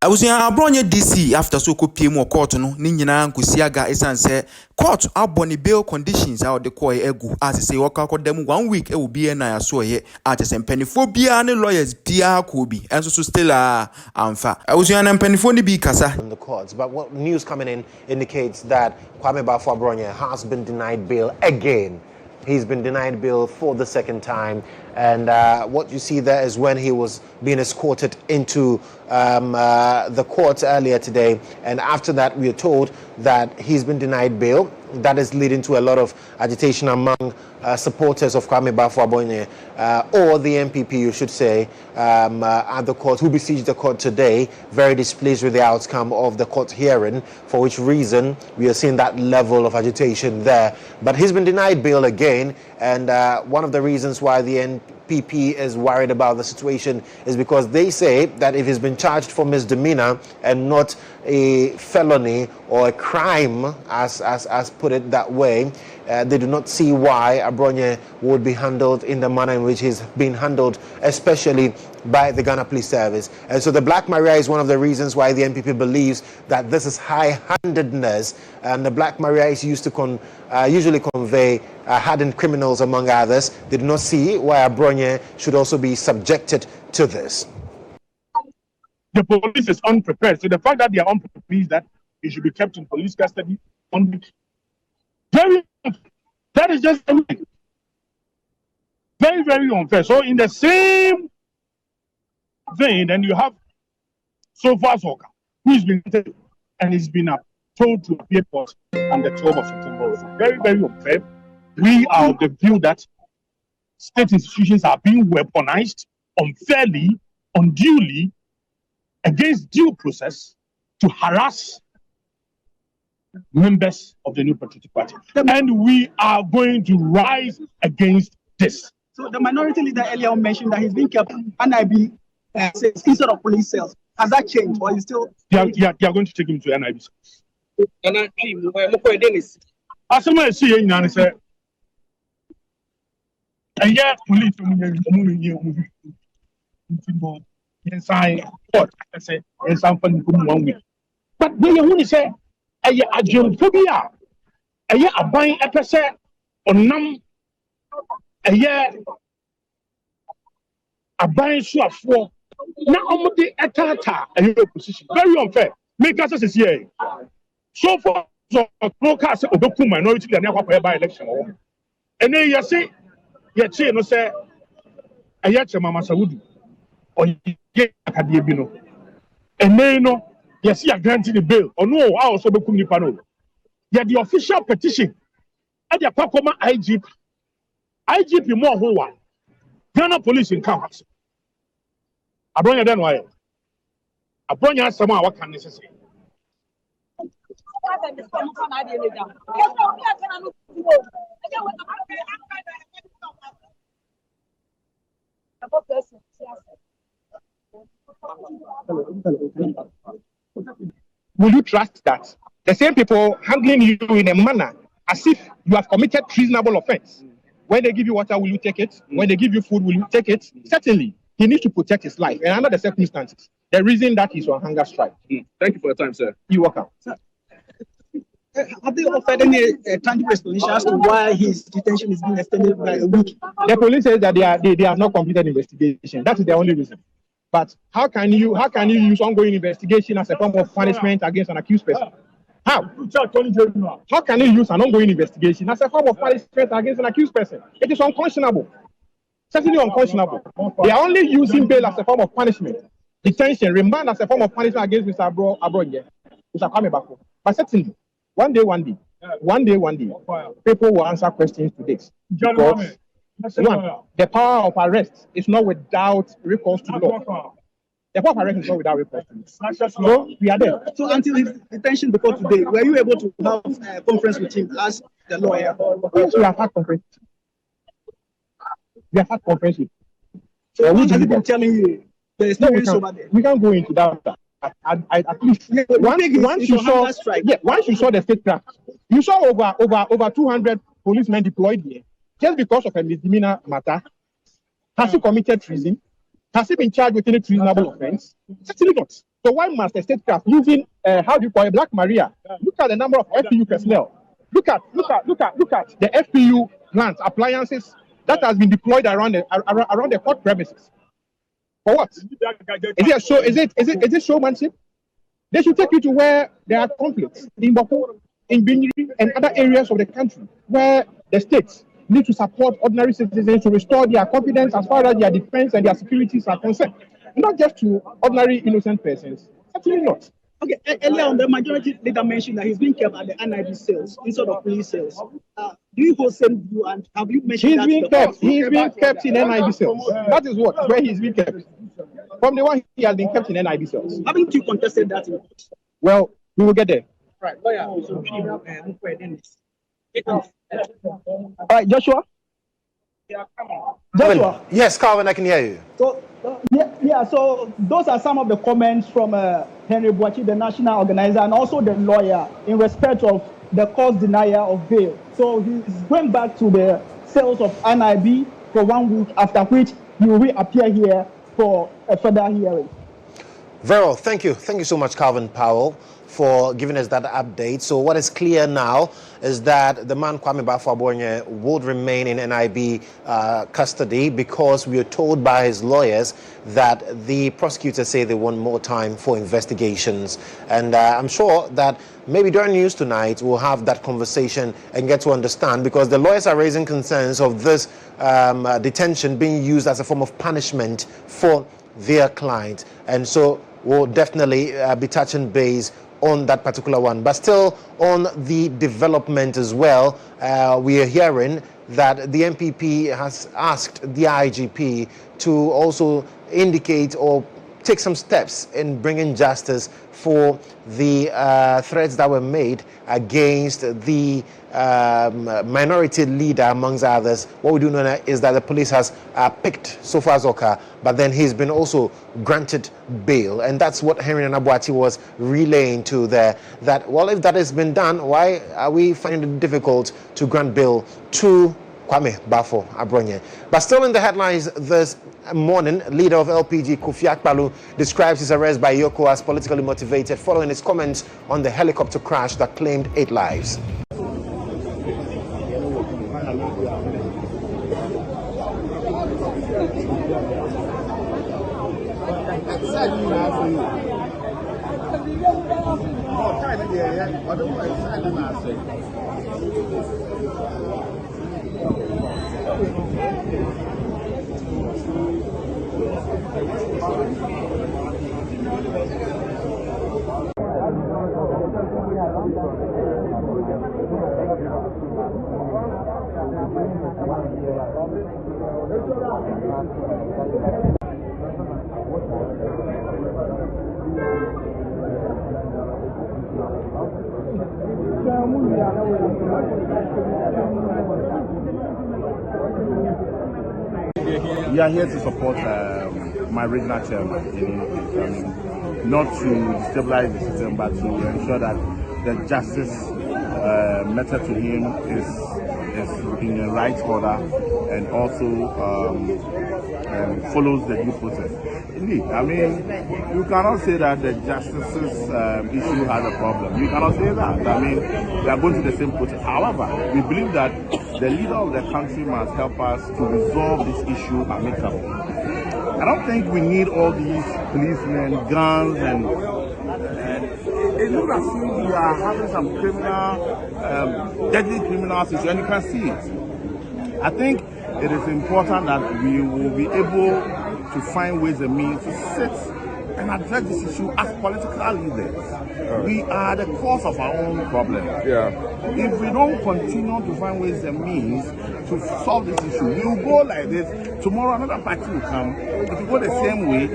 I was in Abronye DC after so PM court no Nina Kusiaga is and say court Abronye bail conditions out the koi egu as say waka them 1 week it will be an I saw here artists and pennyphobia and lawyers Pia Kobi and so still amfa. I was in pennyphone be kasa in the courts, but what news coming in indicates that Bafour Abronye has been denied bail again. He's been denied bail for the second time, and what you see there is when he was being escorted into the court earlier today, and after that we are told that he's been denied bail. That is leading to a lot of agitation among supporters of Bafour Abronye, or the NPP, you should say, at the court, who besieged the court today, very displeased with the outcome of the court hearing, for which reason we are seeing that level of agitation there. But he's been denied bail again, and one of the reasons why the NPP is worried about the situation is because they say that if he's been charged for misdemeanor and not a felony or a crime, as put it that way, they do not see why Abronye would be handled in the manner in which he's been handled, especially by the Ghana Police Service. And so the Black Maria is one of the reasons why the NPP believes that this is high-handedness, and the Black Maria is used to usually convey hardened criminals, among others. They do not see why Abronye should also be subjected to this. The police is unprepared. So the fact that they are unprepared means that he should be kept in police custody on week. That is just very, very unfair. So in the same vein, then you have so far Soka, who has been and he's been told to appear on the 12th of September. Very, very unfair. We are of the view that state institutions are being weaponized unfairly, unduly, against due process to harass members of the New Patriotic Party. And we are going to rise against this. So the minority leader earlier on mentioned that he's being kept NIB instead of police cells. Has that changed, or is still? They are going to take him to NIB. As I see, you say, and yeah, police inside court, I say, and something 1 week. But when you say, a geophobia, a year a buying a percent on num a year a buying so for now on the atata a your position. Very unfair. Make us as here. So for so broadcast of the minority than never by election. And then you say, you no say a yet Mama Saudi or Akadibino. And then no. Yes, you are granting the bail. Or no, I also be kumni pano. Yet the official petition at the Pakoma IGP more who one. Ghana police in campus. Abronye then why? Abronye has someone what can necessary. Will you trust that the same people handling you in a manner as if you have committed treasonable offense? When they give you water, will you take it? When they give you food, will you take it? Certainly, he needs to protect his life. And under the circumstances, the reason that he's on hunger strike. Thank you for your time, sir. You're welcome. Have they offered any tangible explanation as to why his detention is being extended by a week? The police says that they have not completed investigation. That is the only reason. But how can you use ongoing investigation as a form of punishment against an accused person? How? How can you use an ongoing investigation as a form of punishment against an accused person? It is unconscionable. Certainly unconscionable. They are only using bail as a form of punishment. Detention, remand as a form of punishment against Mr. Abronye, Mr. Bafour. But certainly, one day, people will answer questions to this. Because one, the power of arrest is not without recourse to law. The power of arrest is not without recourse to law. So we are there. So until his detention before today, were you able to have a conference with him as the lawyer? Yes, we have had conference. We have had conference with him. So what has he been telling you? There is no issue over there. We can't go into that. At least once you saw the statecraft, you saw over 200 policemen deployed here. Just because of a misdemeanor matter, has he committed treason? Has he been charged with any treasonable offense? Certainly not. So why must the statecraft using how do you call it, Black Maria? Look at the number of FPU personnel. Look at the FPU plants, appliances that has been deployed around the court premises. For what? Is it showmanship? They should take you to where there are conflicts in Bafour, in Binyiri, and other areas of the country where the states need to support ordinary citizens to restore their confidence as far as their defense and their securities are concerned. Not just to ordinary innocent persons. Certainly not. Okay, earlier on, the majority leader mentioned that he's being kept at the NIB cells instead of police cells. Do you hold same view, and have you mentioned he's that? He's being kept in NIB cells. That is where he's being kept. From the one he has been kept in NIB cells. Haven't you contested that in court? Well, we will get there. Right. All right, Joshua. Joshua. Yes, Calvin, I can hear you. So, so those are some of the comments from Henry Boachi, the national organizer, and also the lawyer in respect of the court's denial of bail. So he's going back to the cells of NIB for 1 week, after which he will reappear here for a further hearing. Very well, thank you. Thank you so much, Calvin Powell, for giving us that update. So what is clear now is that the man Kwame Bafour Abronye would remain in NIB custody, because we are told by his lawyers that the prosecutors say they want more time for investigations. And I'm sure that maybe during news tonight we'll have that conversation and get to understand, because the lawyers are raising concerns of this detention being used as a form of punishment for their client. And so we'll definitely be touching base on that particular one. But still on the development as well, we are hearing that the NPP has asked the IGP to also indicate or take some steps in bringing justice for the threats that were made against the minority leader, amongst others. What we do know is that the police has picked Sofa Zoka, but then he's been also granted bail. And that's what Henry Anabuati was relaying to there, that, well, if that has been done, why are we finding it difficult to grant bail to Kwame Bafour Abronye? But still in the headlines this morning, leader of LPG Kofi Akpalu describes his arrest by Yoko as politically motivated, following his comments on the helicopter crash that claimed 8 lives. We are here to support my regional chairman, not to destabilize the system, but to ensure that the justice method to him is in the right order, and also follows the due process. Indeed, I mean, you cannot say that the justice's issue has a problem. You cannot say that. I mean, we are going through the same process. However, we believe that the leader of the country must help us to resolve this issue amicably. I don't think we need all these policemen, guns, and it looks as if we are having some criminal, deadly criminal situation, and you can see it. I think it is important that we will be able to find ways and means to sit and address this issue as political leaders. We are the cause of our own problem. If we don't continue to find ways and means to solve this issue, we will go like this. Tomorrow another party will come. It will go the same way.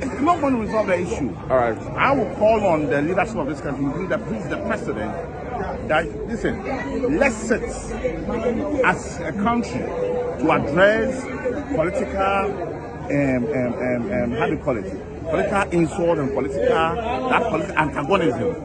It's not going to resolve the issue. All right. I will call on the leadership of this country, including the president, that listen, let's sit as a country to address political how do you call it? Political insult and political antagonism.